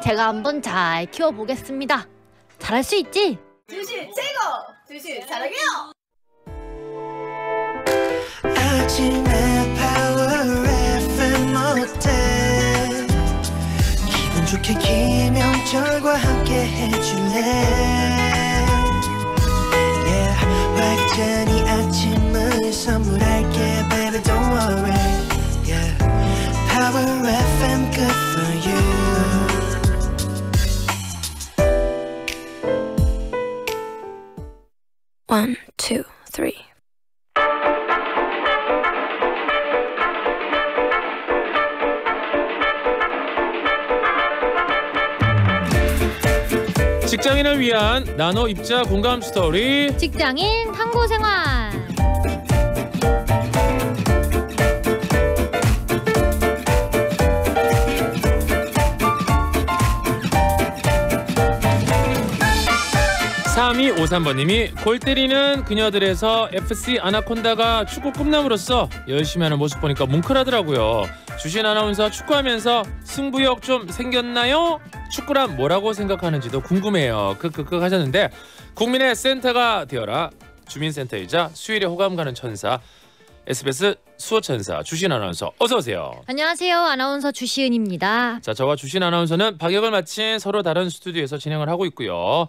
제가 한번 잘 키워보겠습니다. 잘할 수 있지? 주시 최고! 주시 사랑해요! 아침에 파워 FM 어때 기분 좋게 김영철과 함께 해줄래 Yeah 완전히 아침을 선물할게 baby don't worry Yeah Power FM good for you One, two, three. 직장인을 위한 나노 입자 공감 스토리 직장인 탐구 생활. (3253번님이) 골 때리는 그녀들에서 FC 아나콘다가 축구 꿈나무로서 열심히 하는 모습 보니까 뭉클하더라고요. 주신 아나운서 축구하면서 승부욕 좀 생겼나요? 축구란 뭐라고 생각하는지도 궁금해요. 크크크 하셨는데, 국민의 센터가 되어라. 주민센터이자 수일에 호감 가는 천사 SBS 수호천사 주신 아나운서 어서 오세요. 안녕하세요. 아나운서 주시은입니다. 자, 저와 주신 아나운서는 박역을 마친 서로 다른 스튜디오에서 진행을 하고 있고요.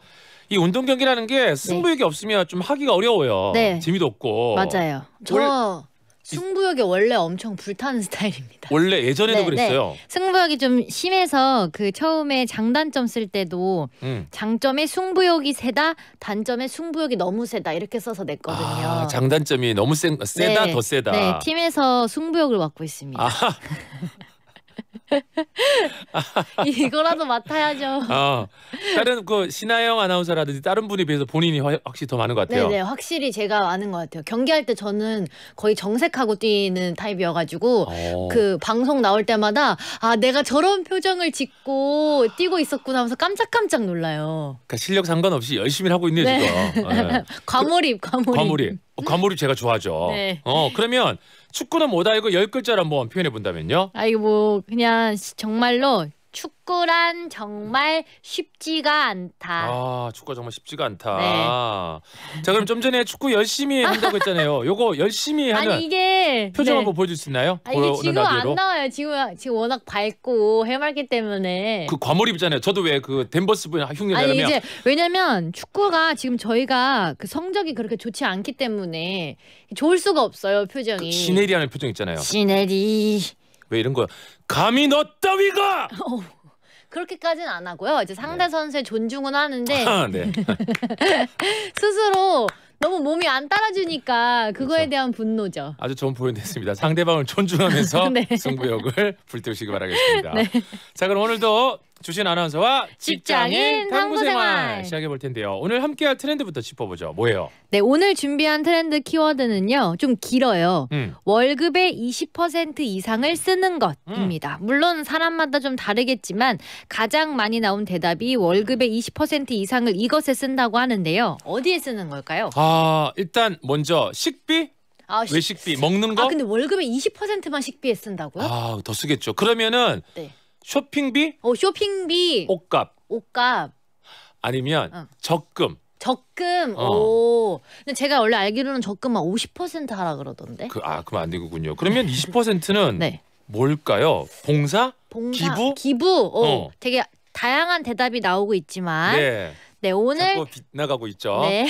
이 운동 경기라는 게 승부욕이 없으면 좀 하기가 어려워요. 네. 재미도 없고. 맞아요. 저 승부욕이 원래 엄청 불타는 스타일입니다. 원래 예전에도 네, 그랬어요. 네. 승부욕이 좀 심해서 그 처음에 장단점 쓸 때도 장점에 승부욕이 세다, 단점에 승부욕이 너무 세다 이렇게 써서 냈거든요. 아, 장단점이 너무 세다, 네. 더 세다. 네, 팀에서 승부욕을 맡고 있습니다. 이거라도 맡아야죠. 다른 그 신하영 아나운서라든지 다른 분에 비해서 본인이 확실히 더 많은 것 같아요. 네네, 확실히 제가 아는 것 같아요. 경기할 때 저는 거의 정색하고 뛰는 타입이어가지고 그 방송 나올 때마다 아 내가 저런 표정을 짓고 뛰고 있었구나 하면서 깜짝깜짝 놀라요. 그러니까 실력 상관없이 열심히 하고 있네요. 네. 지금. 네. 과몰입. 과몰입 제가 좋아하죠. 네. 그러면 축구는 뭐다 이거 10글자로 한번 표현해 본다면요? 이거 뭐 그냥 정말로 축구란 정말 쉽지가 않다. 축구가 정말 쉽지가 않다. 네. 자, 그럼 좀 전에 축구 열심히 한다고 했잖아요. 요거 열심히 하는 이게 표정 한번 보여줄 수 있나요? 이게 지금 라디오로? 안 나와요. 지금 워낙 밝고 해맑기 때문에. 그 과몰입이잖아요. 저도 왜 그 댄버스 분 흉내내면 이제 왜냐면 축구가 지금 저희가 그 성적이 그렇게 좋지 않기 때문에 좋을 수가 없어요. 표정이. 그 시네리하는 표정 있잖아요. 시네리. 왜 이런 거 감히 너 따위가 그렇게까지는 안 하고요. 이제 상대 선수의 존중은 하는데 네. 스스로 너무 몸이 안 따라주니까 그거에 그렇죠. 대한 분노죠. 아주 좋은 표현됐습니다. 상대방을 존중하면서 네. 승부욕을 불태우시기 바라겠습니다. 네. 자, 그럼 오늘도 주신 아나운서와 직장인 탐구생활 시작해 볼 텐데요. 오늘 함께할 트렌드부터 짚어보죠. 뭐예요? 네, 오늘 준비한 트렌드 키워드는요. 좀 길어요. 월급의 20% 이상을 쓰는 것입니다. 물론 사람마다 좀 다르겠지만 가장 많이 나온 대답이 월급의 20% 이상을 이것에 쓴다고 하는데요. 어디에 쓰는 걸까요? 일단 먼저 식비? 외식비 먹는 거? 근데 월급의 20%만 식비에 쓴다고요? 더 쓰겠죠. 그러면은 네. 쇼핑비? 쇼핑비. 옷값. 아니면 적금. 근데 제가 원래 알기로는 적금만 50% 하라 그러던데. 그럼 안 되겠군요. 그러면 20%는 네. 뭘까요? 봉사? 기부? 되게 다양한 대답이 나오고 있지만 네, 오늘 자꾸 빗나가고 있죠. 네.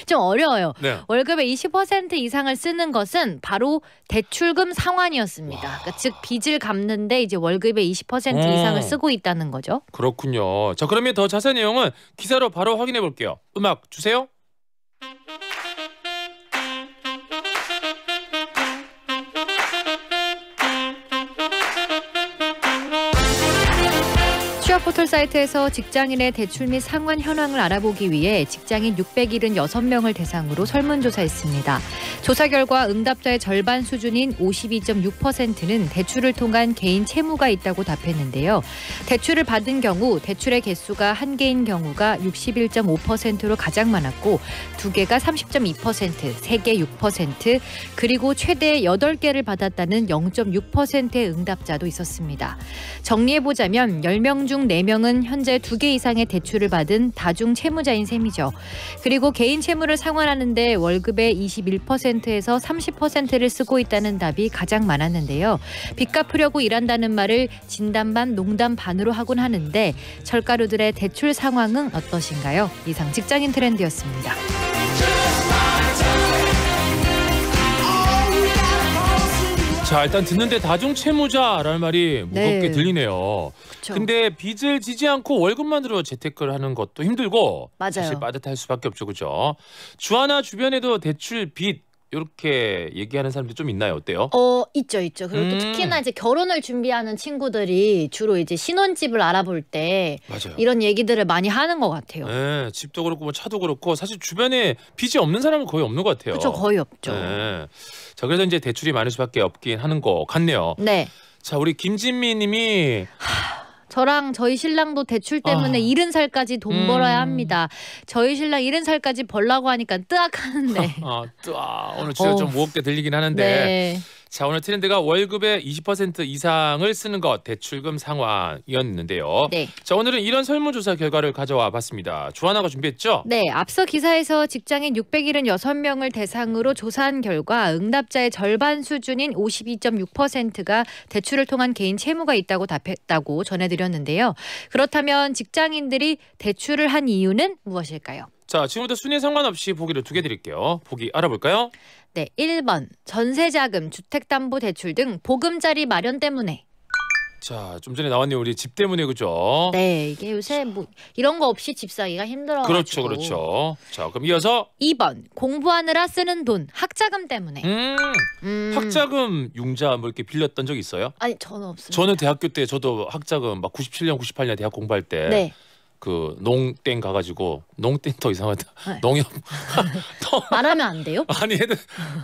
좀 어려워요. 네. 월급의 20% 이상을 쓰는 것은 바로 대출금 상환이었습니다. 그러니까 즉 빚을 갚는데 이제 월급의 20% 이상을 쓰고 있다는 거죠. 그렇군요. 자, 그러면 더 자세한 내용은 기사로 바로 확인해 볼게요. 음악 주세요. 취업포털 사이트에서 직장인의 대출 및 상환 현황을 알아보기 위해 직장인 676명을 대상으로 설문조사했습니다. 조사 결과 응답자의 절반 수준인 52.6%는 대출을 통한 개인 채무가 있다고 답했는데요. 대출을 받은 경우 대출의 개수가 1개인 경우가 61.5%로 가장 많았고 2개가 30.2%, 3개 6%, 그리고 최대 8개를 받았다는 0.6%의 응답자도 있었습니다. 정리해보자면 10명 중 중 4명은 현재 2개 이상의 대출을 받은 다중 채무자인 셈이죠. 그리고 개인 채무를 상환하는데 월급의 21%에서 30%를 쓰고 있다는 답이 가장 많았는데요. 빚 갚으려고 일한다는 말을 진담 반 농담 반으로 하곤 하는데 철가루들의 대출 상황은 어떠신가요? 이상 직장인 트렌드였습니다. 자, 일단 듣는데 다중채무자라는 말이 무겁게 네. 들리네요. 그쵸. 근데 빚을 지지 않고 월급만으로 재테크를 하는 것도 힘들고 맞아요. 사실 빠듯할 수밖에 없죠, 그죠? 주하나 주변에도 대출 빚 이렇게 얘기하는 사람들 좀 있나요? 어때요? 있죠. 그리고 또 특히나 이제 결혼을 준비하는 친구들이 주로 이제 신혼집을 알아볼 때 맞아요. 이런 얘기들을 많이 하는 것 같아요. 네, 집도 그렇고 뭐 차도 그렇고 사실 주변에 빚이 없는 사람은 거의 없는 것 같아요. 그렇죠, 거의 없죠. 네. 자, 그래서 이제 대출이 많을 수밖에 없긴 하는 것 같네요. 네. 자, 우리 김진미님이 저랑 저희 신랑도 대출 때문에 70살까지 돈 벌어야 합니다. 저희 신랑 70살까지 벌라고 하니까 뜨악하는데. 오늘 진짜 좀 무겁게 들리긴 하는데. 네. 자, 오늘 트렌드가 월급의 20% 이상을 쓰는 것 대출금 상환이었는데요. 네. 자, 오늘은 이런 설문조사 결과를 가져와 봤습니다. 주하나가 준비했죠? 네, 앞서 기사에서 직장인 676명을 대상으로 조사한 결과 응답자의 절반 수준인 52.6%가 대출을 통한 개인 채무가 있다고 답했다고 전해드렸는데요. 그렇다면 직장인들이 대출을 한 이유는 무엇일까요? 자, 지금부터 순위에 상관없이 보기를 2개 드릴게요. 보기 알아볼까요? 네, 1번 전세자금, 주택담보대출 등 보금자리 마련 때문에. 자, 좀 전에 나왔네요. 우리 집 때문에, 그죠? 네, 이게 요새 뭐 이런 거 없이 집 사기가 힘들어가지고. 그렇죠. 자, 그럼 이어서 2번 공부하느라 쓰는 돈, 학자금 때문에. 학자금 융자 뭐 이렇게 빌렸던 적 있어요? 아니, 저는 없습니다. 저는 대학교 때 저도 학자금 막 97년, 98년 대학 공부할 때 네. 그 농땡 가가지고 농땡 더 이상하다. 네. 농협 말하면 안 돼요? 아니 애들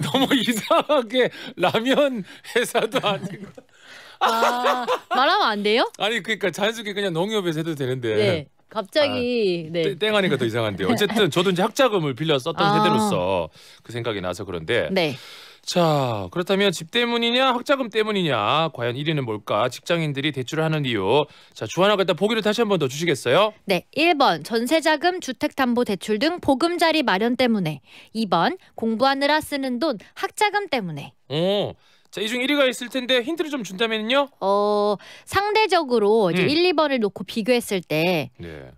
너무 이상하게 라면 회사도 아니고 말하면 안 돼요? 아니 그러니까 자연스럽게 그냥 농협에서 해도 되는데 네. 갑자기 네. 땡하니까 더 이상한데요. 어쨌든 저도 이제 학자금을 빌려 썼던 세대로서 그 생각이 나서 그런데 네. 자, 그렇다면 집 때문이냐 학자금 때문이냐 과연 1위는 뭘까? 직장인들이 대출을 하는 이유. 자, 주하나가 일단 보기를 다시 한 번 더 주시겠어요? 네. 1번 전세자금, 주택담보대출 등 보금자리 마련 때문에. 2번 공부하느라 쓰는 돈, 학자금 때문에. 자, 이 중 1위가 있을 텐데 힌트를 좀 준다면요? 상대적으로 이제 1, 2번을 놓고 비교했을 때 네.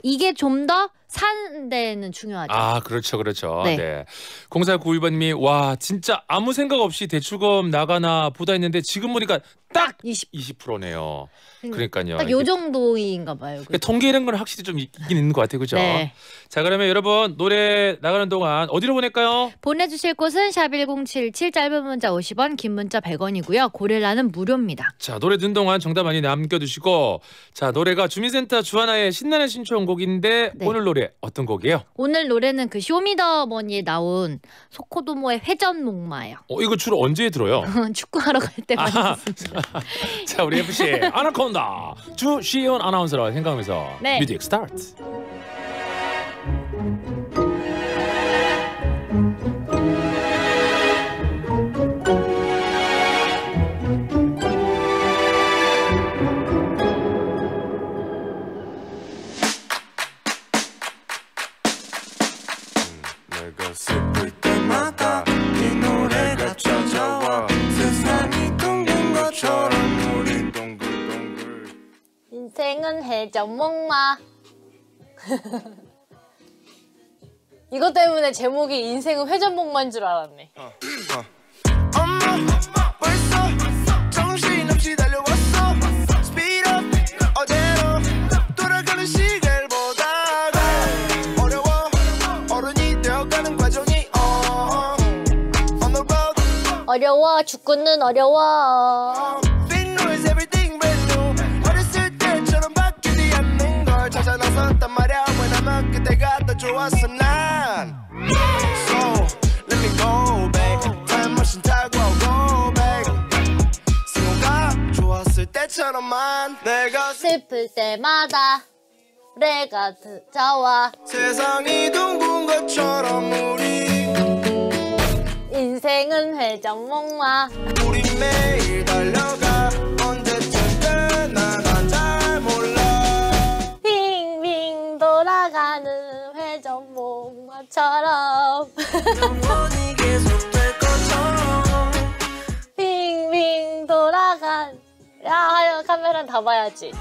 이게 좀 더 산 데는 중요하죠. 아, 그렇죠. 네. 네. 0491번님이 와 진짜 아무 생각 없이 대출금 나가나 보다 했는데 지금 보니까 딱 20%네요. 그러니까요. 딱 요 정도인가 봐요. 그러니까 통계 이런 건 확실히 좀 있긴 있는 것 같아요, 그죠? 네. 자, 그러면 여러분 노래 나가는 동안 어디로 보낼까요? 보내주실 곳은 샵1077, 짧은 문자 50원, 긴 문자 100원이고요. 고릴라는 무료입니다. 자, 노래 듣는 동안 정답 많이 남겨두시고 자, 노래가 주민센터 주하나의 신나는 신청곡인데 네. 오늘 노래 어떤 곡이에요? 오늘 노래는 그 쇼미더머니에 나온 소코도모의 회전목마예요. 이거 주로 언제 들어요? 축구하러 갈 때 많이 아하. 듣습니다. 자, 우리 FC 아나콘다 주시온 아나운서라 생각하면서 네. 뮤직 스타트. 내가 슬플 때마다 이 노래가 찾아와 세상이 둥근 것처럼 우리 동글동글 인생은 회전목마. 이것 때문에 제목이 인생은 회전목마인 줄 알았네. 엄마 벌써 정신없이 달려왔어 Speed up 어제로 돌아가는 시계를 보다가 어려워 어른이 되어가는 과정이 On the road 어려워 축구는 어려워. Big noise everything brand new 어렸을 때처럼 바뀌지 않는 걸 찾아 나섰단 말야 When I'm up 그때가 더 좋았어 난 So let me go back Time machine 타고 go back 승호가 좋았을 때처럼만 내가 슬플 때마다 노래가 찾아와. 세상이 둥근 것처럼 우리 인생은 회전목마. 우리 매일 달려가 언제쯤 끝나 난 잘 몰라 것처럼 영원히 계속될 것처럼 빙빙 돌아간 야 카메라 다 봐야지.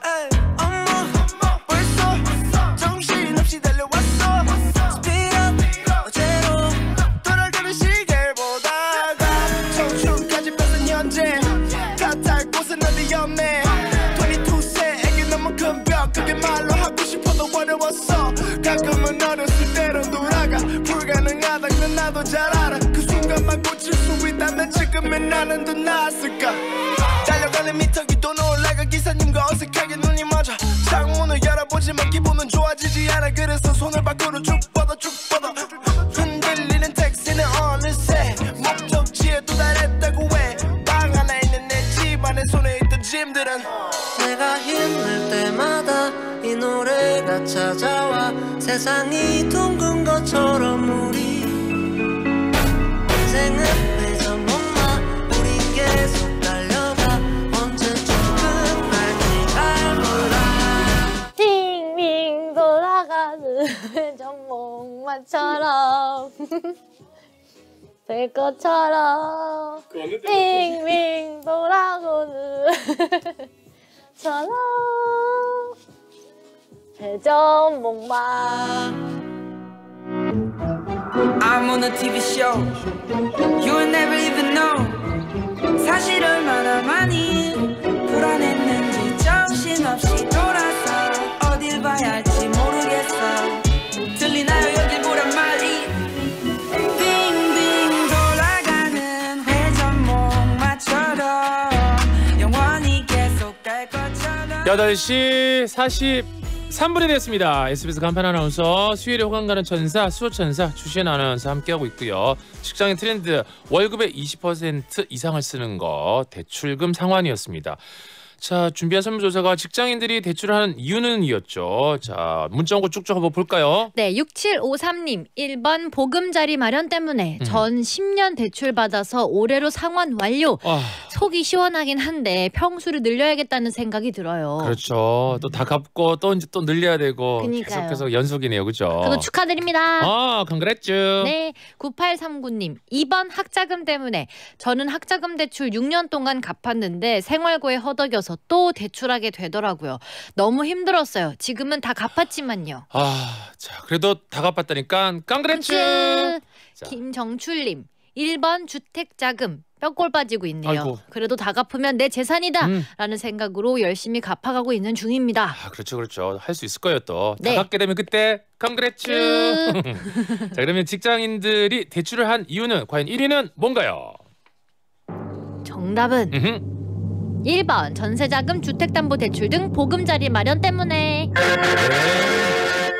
에이, 엄마 벌써 정신없이 달려왔어 Speed up 어제로 돌아가는 시계를 보다가 청춘까지 뺏은 현재 탓할 곳은 어디 없네 22세 애기 너무 큰 벽 그게 말로 하고 싶어도 어려웠어 가끔은 어렸을 때로 돌아가 불가능하단 건 나도 잘 알아 그 순간만 고칠 수 있다면 지금의 나는 더 나았을까 달려가는 미터기도 올라가 기사님과 어색하게 눈이 맞아 창문을 열어보지만 기분은 좋아지지 않아 그래서 손을 밖으로 쭉 뻗어 흔들리는 택시는 어느새 목적지에 도달했다고 해 방 안에 있는 내 집안에 손에 있던 짐들은 내가 힘들 때마다 이 노래가 찾아와 세상이 둥근 것처럼 우리 인생은 회전목마 우린 계속 달려가 언제쯤 끝날지 잘 몰라 빙빙 돌아가는 전목마처럼 될 것처럼 빙빙 돌아오는 처럼 회전목마. I'm on a TV show You will never even know 사실 얼마나 많이 불안했는지 정신없이 돌아서 어딜 봐야 할지 모르겠어 들리나요 여길 보란 말이 빙빙 돌아가는 회전목마처럼 영원히 계속 갈 것처럼 8시 43분이 됐습니다. SBS 간판 아나운서 수요일에 호감 가는 천사 수호천사 주신 아나운서 함께하고 있고요. 직장인 트렌드 월급의 20% 이상을 쓰는 거 대출금 상환이었습니다. 자, 준비한 설문조사가 직장인들이 대출하는 이유는 이었죠. 자, 문자 온 거 쭉쭉 한번 볼까요? 네, 6753님 1번 보금자리 마련 때문에 전 10년 대출 받아서 올해로 상환 완료. 속이 시원하긴 한데 평수를 늘려야겠다는 생각이 들어요. 그렇죠. 또 다 갚고 또 이제 또 늘려야 되고 그러니까요. 계속해서 연속이네요. 그죠? 그거 축하드립니다. 컨그레츠. 네, 9839님 2번 학자금 때문에 저는 학자금 대출 6년 동안 갚았는데 생활고에 허덕여서 또 대출하게 되더라고요. 너무 힘들었어요. 지금은 다 갚았지만요. 자, 그래도 다 갚았다니까 컨그레츠. 자. 김정출님 1번 주택자금 뼈골 빠지고 있네요. 아이고. 그래도 다 갚으면 내 재산이다 라는 생각으로 열심히 갚아가고 있는 중입니다. 그렇죠. 할 수 있을 거예요 또. 네. 다 갚게 되면 그때 컨그레츠. 자, 그러면 직장인들이 대출을 한 이유는 과연 1위는 뭔가요? 정답은 1번 전세자금, 주택담보대출 등 보금자리 마련 때문에.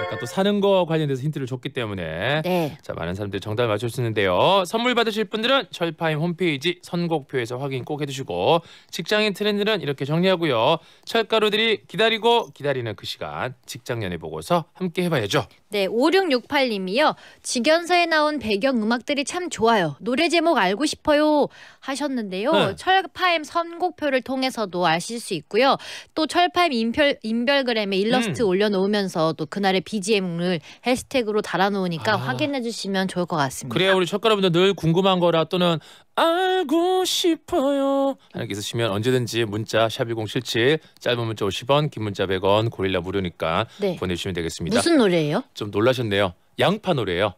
약간 또 사는 거 관련돼서 힌트를 줬기 때문에 네. 자, 많은 사람들이 정답을 맞춰주셨는데요. 선물 받으실 분들은 철파임 홈페이지 선곡표에서 확인 꼭 해두시고 직장인 트렌드는 이렇게 정리하고요. 철가루들이 기다리는 그 시간 직장연예 보고서 함께 해봐야죠. 네, 5668님이요. 직연서에 나온 배경음악들이 참 좋아요. 노래 제목 알고 싶어요 하셨는데요. 네. 철파임 선곡표를 통해서도 아실 수 있고요. 또 철파임 인별그램에 일러스트 올려놓으면서 또 그날의 BGM을 해시태그로 달아놓으니까 확인해 주시면 좋을 것 같습니다. 그래야 우리 철가루분들 늘 궁금한 거라 또는 알고 싶어요 하는 게 있으시면 언제든지 문자 샵1077 짧은 문자 50원 긴 문자 100원 고릴라 무료니까 네. 보내주시면 되겠습니다. 무슨 노래예요? 좀 놀라셨네요. 양파 노래예요.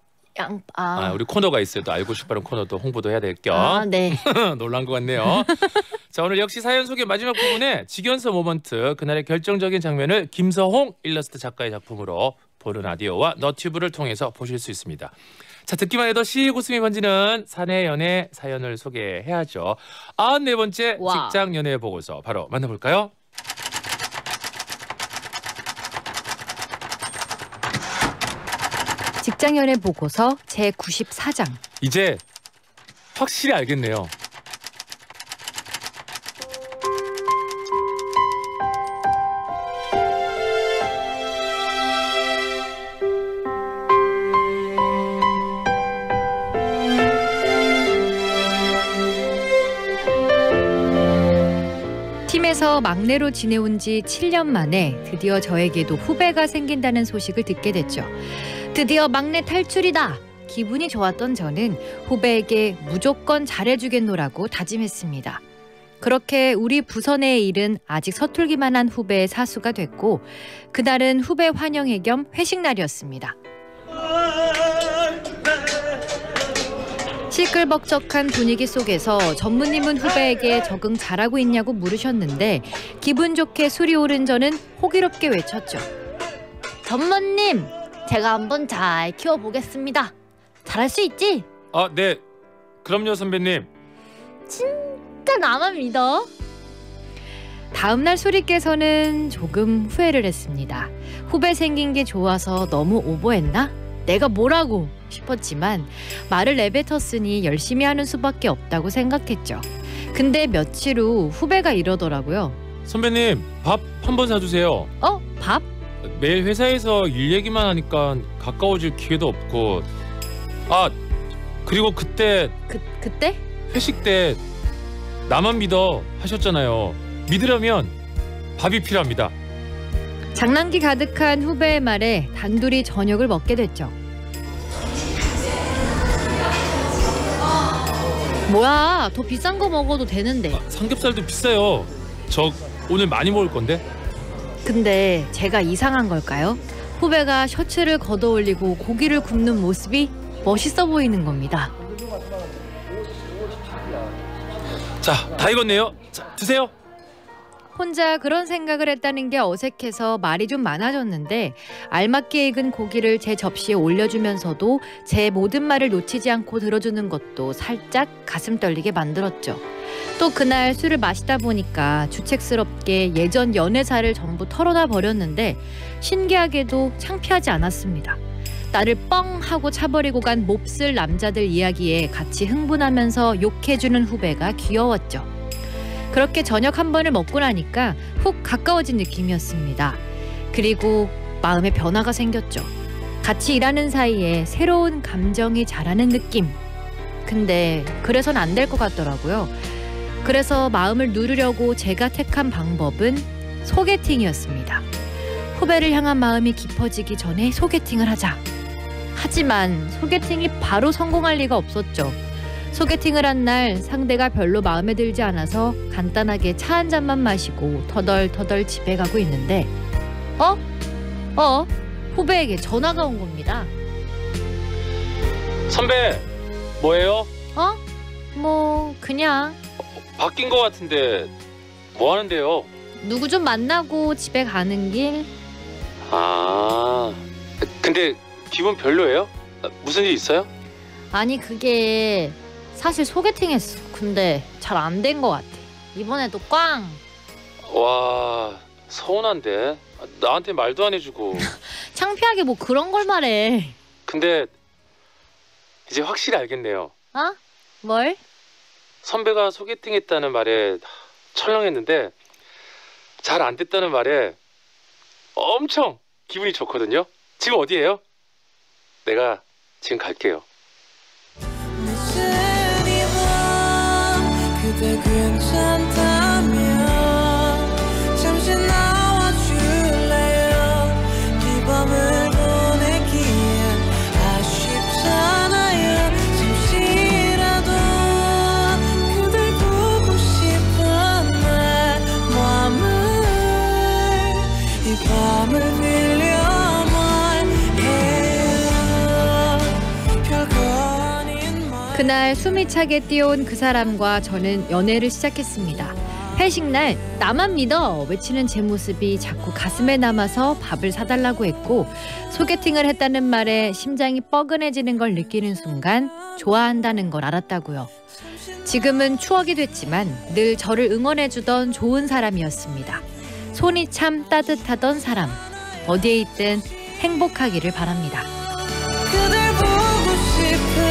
우리 코너가 있어요. 또 알고 싶어하는 코너도 홍보도 해야 될 겸. 네. 놀란 것 같네요. 자, 오늘 역시 사연 소개 마지막 부분에 직연서 모먼트 그날의 결정적인 장면을 김서홍 일러스트 작가의 작품으로 보는 라디오와 너튜브를 통해서 보실 수 있습니다. 자, 듣기만 해도 시고숨이 번지는 사내 연애 사연을 소개해야죠. 94번째 와. 직장 연애 보고서 바로 만나볼까요? 직장연애 보고서 제94장. 이제 확실히 알겠네요. 팀에서 막내로 지내온 지 7년 만에 드디어 저에게도 후배가 생긴다는 소식을 듣게 됐죠. 드디어 막내 탈출이다. 기분이 좋았던 저는 후배에게 무조건 잘해주겠노라고 다짐했습니다. 그렇게 우리 부서 내의 일은 아직 서툴기만 한 후배의 사수가 됐고 그날은 후배 환영회 겸 회식 날이었습니다. 시끌벅적한 분위기 속에서 전무님은 후배에게 적응 잘하고 있냐고 물으셨는데 기분 좋게 술이 오른 저는 호기롭게 외쳤죠. 전무님, 제가 한번 잘 키워보겠습니다. 잘할 수 있지? 아, 네. 그럼요, 선배님. 진짜 나만 믿어. 다음날 술이 깨서는 조금 후회를 했습니다. 후배 생긴 게 좋아서 너무 오버했나? 내가 뭐라고 싶었지만 말을 내뱉었으니 열심히 하는 수밖에 없다고 생각했죠. 근데 며칠 후 후배가 이러더라고요. 선배님, 밥 한 번 사주세요. 밥? 매일 회사에서 일 얘기만 하니까 가까워질 기회도 없고. 아, 그리고 그때 그때? 회식 때 나만 믿어 하셨잖아요. 믿으려면 밥이 필요합니다. 장난기 가득한 후배의 말에 단둘이 저녁을 먹게 됐죠. 뭐야, 더 비싼 거 먹어도 되는데. 삼겹살도 비싸요. 저 오늘 많이 먹을 건데. 근데 제가 이상한 걸까요? 후배가 셔츠를 걷어올리고 고기를 굽는 모습이 멋있어 보이는 겁니다. 자, 다 익었네요. 자, 드세요. 혼자 그런 생각을 했다는 게 어색해서 말이 좀 많아졌는데 알맞게 익은 고기를 제 접시에 올려주면서도 제 모든 말을 놓치지 않고 들어주는 것도 살짝 가슴 떨리게 만들었죠. 또 그날 술을 마시다 보니까 주책스럽게 예전 연애사를 전부 털어놔 버렸는데 신기하게도 창피하지 않았습니다. 나를 뻥 하고 차버리고 간 몹쓸 남자들 이야기에 같이 흥분하면서 욕해주는 후배가 귀여웠죠. 그렇게 저녁 한 번을 먹고 나니까 훅 가까워진 느낌이었습니다. 그리고 마음에 변화가 생겼죠. 같이 일하는 사이에 새로운 감정이 자라는 느낌. 근데 그래선 안 될 것 같더라고요. 그래서 마음을 누르려고 제가 택한 방법은 소개팅이었습니다. 후배를 향한 마음이 깊어지기 전에 소개팅을 하자. 하지만 소개팅이 바로 성공할 리가 없었죠. 소개팅을 한 날 상대가 별로 마음에 들지 않아서 간단하게 차 한 잔만 마시고 터덜터덜 집에 가고 있는데 후배에게 전화가 온 겁니다. 선배, 뭐예요? 뭐 그냥 바뀐 거 같은데 뭐 하는데요? 누구 좀 만나고 집에 가는 길. 아, 근데 기분 별로예요? 무슨 일 있어요? 아니, 그게 사실 소개팅했어. 근데 잘 안 된 것 같아. 이번에도 꽝. 와, 서운한데. 나한테 말도 안 해주고. 창피하게 뭐 그런 걸 말해. 근데 이제 확실히 알겠네요. 뭘? 선배가 소개팅했다는 말에 철렁했는데 잘 안 됐다는 말에 엄청 기분이 좋거든요. 지금 어디예요? 내가 지금 갈게요. 그대 괜찮다면 잠시 나와줄래요. 이 밤을 보내기엔 아쉽잖아요. 잠시라도 그댈 보고 싶은 내 마음을 이 밤을 빌려 그날 숨이 차게 뛰어온 그 사람과 저는 연애를 시작했습니다. 회식 날 나만 믿어 외치는 제 모습이 자꾸 가슴에 남아서 밥을 사달라고 했고 소개팅을 했다는 말에 심장이 뻐근해지는 걸 느끼는 순간 좋아한다는 걸 알았다고요. 지금은 추억이 됐지만 늘 저를 응원해주던 좋은 사람이었습니다. 손이 참 따뜻하던 사람. 어디에 있든 행복하기를 바랍니다. 그댈 보고 싶은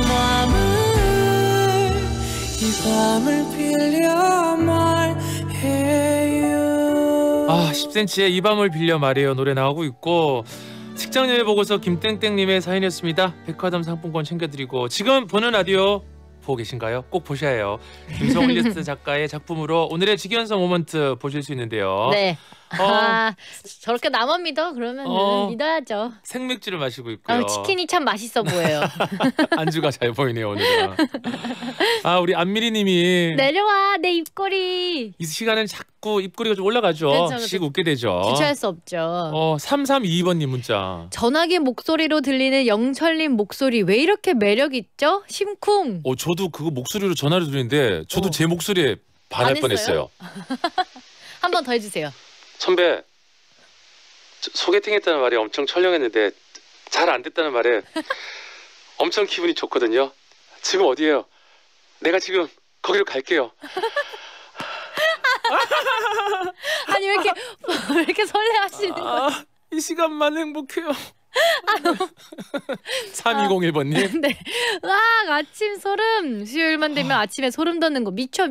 마음을 이 밤을 빌려 말해요. 10cm의 이 밤을 빌려 말해요 노래 나오고 있고 직장연애 보고서 김땡땡님의 사연이었습니다. 백화점 상품권 챙겨드리고 지금 보는 라디오 보고 계신가요? 꼭 보셔야 해요. 김성일리스트 작가의 작품으로 오늘의 직연성 모먼트 보실 수 있는데요. 네. 아, 저렇게 나만 믿어? 그러면 믿어야죠. 생맥주를 마시고 있고요. 아, 치킨이 참 맛있어 보여요. 안주가 잘 보이네요 오늘은. 아 우리 안미리님이 내려와 내 입꼬리. 이 시간은 자꾸 입꼬리가 좀 올라가죠. 그렇죠. 씩 웃게 되죠. 주체할 수 없죠. 3322번님 문자. 전화기 목소리로 들리는 영철님 목소리 왜 이렇게 매력 있죠? 심쿵. 저도 그거 목소리로 전화를 드리는데 저도 제 목소리에 반할 반했어요? 뻔했어요. 한 번 더 해주세요. 선배 소개팅 했다는 말에 엄청 철렁했는데 잘 안 됐다는 말에 엄청 기분이 좋거든요. 지금 어디예요? 내가 지금 거기로 갈게요. 아니 왜 이렇게 설레하시는 거예요? 이 시간만 행복해요. 3201번님. 네. 와 아침 소름. 수요일만 되면 아침에 소름 돋는 거 미쳐.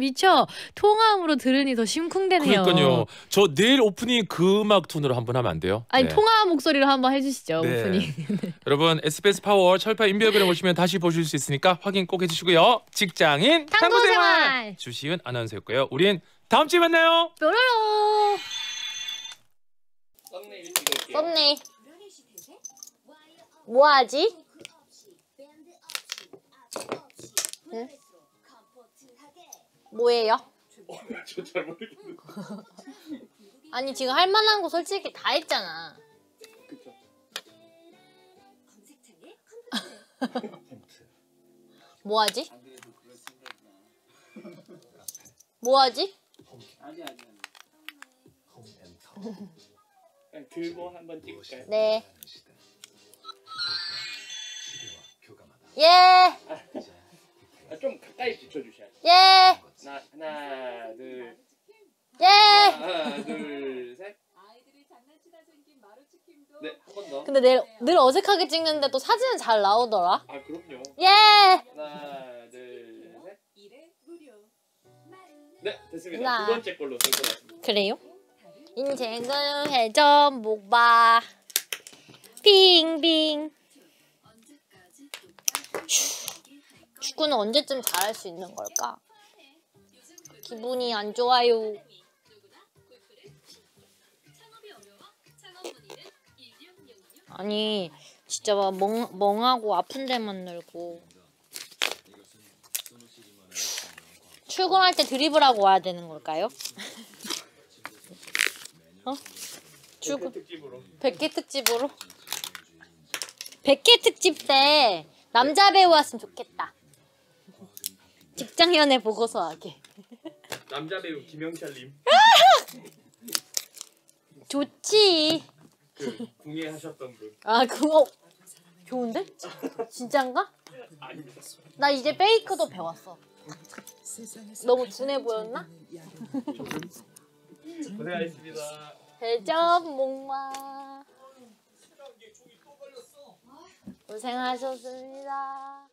통화음으로 들으니 더 심쿵되네요. 그러니까요. 저 내일 오프닝 그 음악 톤으로 한번 하면 안 돼요? 아니 네. 통화 목소리로 한번 해주시죠. 네. 오프닝. 여러분 SBS 파워 철파 인별그램 오시면 다시 보실 수 있으니까 확인 꼭 해주시고요. 직장인 탐구생활 주시은 아나운서였고요. 우린 다음 주에 만나요. 뾰로로. 썸네일. 뭐하지? 응? 뭐예요? 잘 모르겠는데. 아니 지금 할 만한 거 솔직히 다 했잖아. 뭐하지? 뭐하지? 들고 한번 찍을까요? 네. 예. 좀 가까이 비춰주셔야죠. 예. 하나, 둘, 예. 하나, 둘, 셋. 네, 한 번 더. 근데 늘 어색하게 찍는데 또 사진은 잘 나오더라. 아, 그럼요. 예. 하나, 둘, 셋. 네, 됐습니다. 하나. 두 번째 걸로 쓸 것 같습니다. 그래요? 인생은 회전 목바 빙빙. 축구는 언제쯤 잘할 수 있는 걸까? 기분이 안 좋아요. 아니 진짜 막 멍하고 아픈 데만 늘고 출근할 때 드리블하고 와야 되는 걸까요? 출근 100개 특집으로 100개 특집 때 남자 배우 왔으면 좋겠다. 직장연애 보고서 하게. 남자 배우 김영철님. 좋지. 그 궁예 하셨던 분. 아 그거 좋은데? 진짠가? 아닙니다. 나 이제 페이크도 배웠어. 너무 둔해 보였나? 고생하셨습니다. 대접 목마 고생하셨습니다.